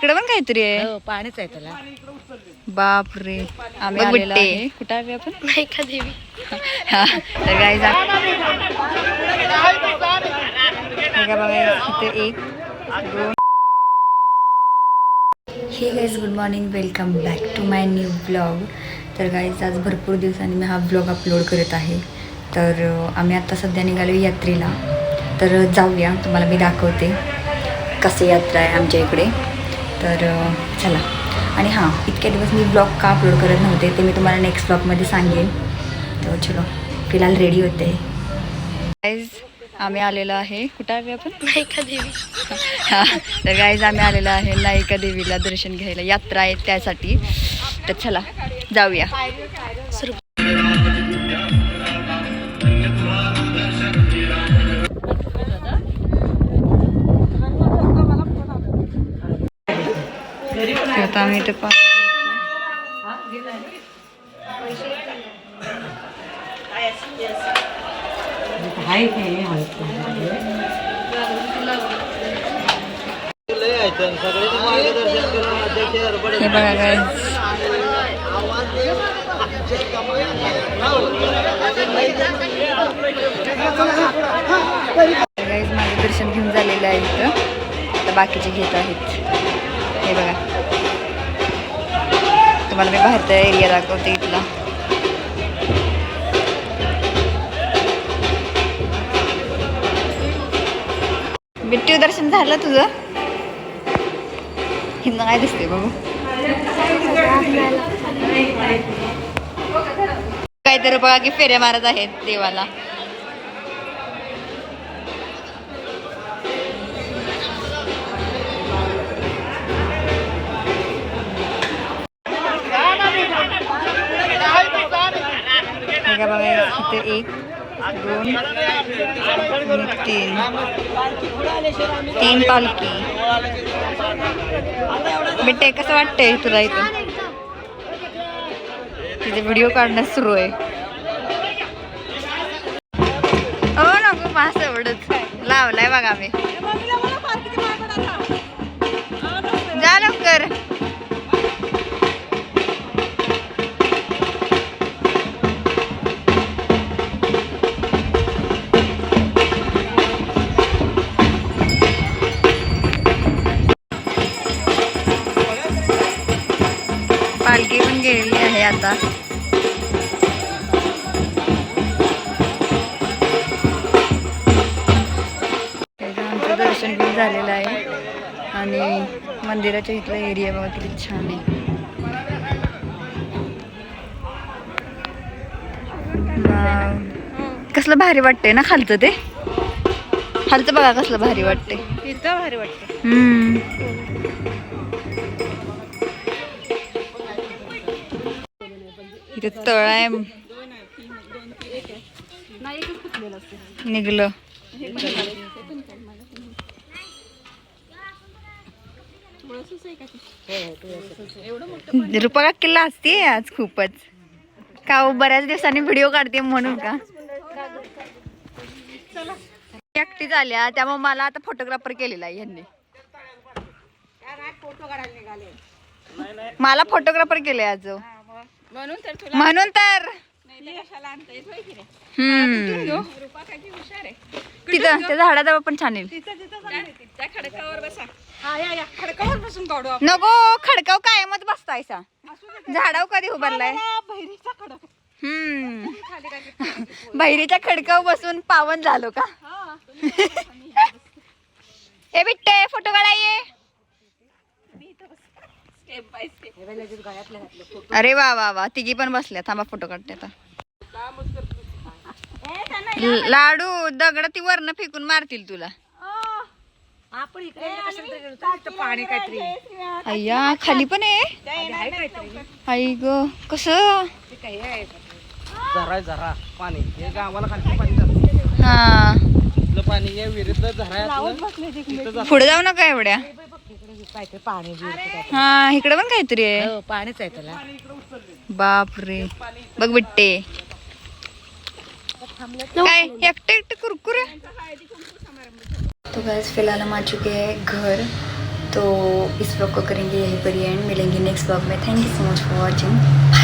इकडे पण काहीतरी आहे. पाणीच आहे त्याला. बाप रे. आम्ही आलेलो आहे. कुठं आहे आपण? नायिका देवी. तर गाईज बघा इथे 1 2. हे guys good morning, welcome back to my new blog. तर गाईज आज भरपूर दिवसांनी मी हा ब्लॉग अपलोड करत आहे. तर आम्ही आत्ता सध्या निघालो यात्रेला. तर जाऊया, तुम्हाला मी दाखवते कसे यात्रा आहे आमच्या इकडे. तर चला. आणि हां, इतक्या दिवस मी ब्लॉग का अपलोड करत नव्हते ते मी तुम्हाला नेक्स्ट ब्लॉगमध्ये सांगेन. तर चलो, फिलहाल रेडी होते. गाईज आम्ही आलेलो आहे. कुठं आहे आपण? नायिका देवी. तर गाईज आम्ही आलेलो आहे नायिका देवीला दर्शन घ्यायला. यात्रा आहे त्यासाठी. तर चला जाऊया. आता आम्ही इथे हे बघा गाईज, गाईज माझं दर्शन घेऊन झालेलं आहे इथं. आता बाकीचे घेत आहेत. हे बघा, तुम्हाला मी बाहेरचा एरिया दाखवते इथला. बिट्टू दर्शन झालं तुझं? हिंद काय दिसते बघू. काहीतरी बघा की फेऱ्या मारत आहेत देवाला. बघा इथे 1 2 3 पालखी. बेटे कसं वाटतंय तुला इथं? तिथे व्हिडिओ काढणं सुरू आहे. हो नको पास, एवढंच लावलाय बघा मी. जा लवकर. पालखी पण गेलेली आहे आता. आमचं दर्शन पण झालेलं आहे. आणि मंदिराच्या इथला एरिया बघा किती छान आहे. कसलं भारी वाटतंय ना खालचं. ते खालचं बघा कसलं भारी वाटतंय. इथं भारी वाटतं. इथे तळ आहे. निघलं. रुपा किल्ला असते आज खूपच. का बऱ्याच दिवसांनी व्हिडिओ काढते म्हणून का? एकटी झाल्या त्यामुळे मला आता फोटोग्राफर केलेला आहे यांनी. मला फोटोग्राफर केले आज. म्हणून तर तिथं त्या झाडाजवळ पण छान येईल. नको खडकाव कायमच बसतायसा. झाडाव कधी उभारलाय? बहिरीच्या खडकाव बसून पावन झालो का? ए बिट्टे फोटो काढा ये. अरे वा वा वा, तिघी पण बसल्या. थांबा फोटो काढते आता. लाडू दगड ती वरनं फेकून मारतील तुला. पाणी काहीतरी अय्या खाली पण आहे. आई ग कसं झरा पाणी हे गावाला खाली पाणी जातं. हा पाणी हे विरुद्ध झरा पुढे जाऊ नका एवढ्या. पाणी. हा इकडे पण काहीतरी आहे. पाणीच आहे त्याला. बाप रे. बघ बिट्टे काय एकटे एकटे कुरकुरे. तो गाइस फिलहाल हम आ चुके हैं घर. तो इस ब्लॉग को करेंगे यहीं पर ही एंड। मिलेंगे नेक्स्ट ब्लॉग में। Thank you so much for watching.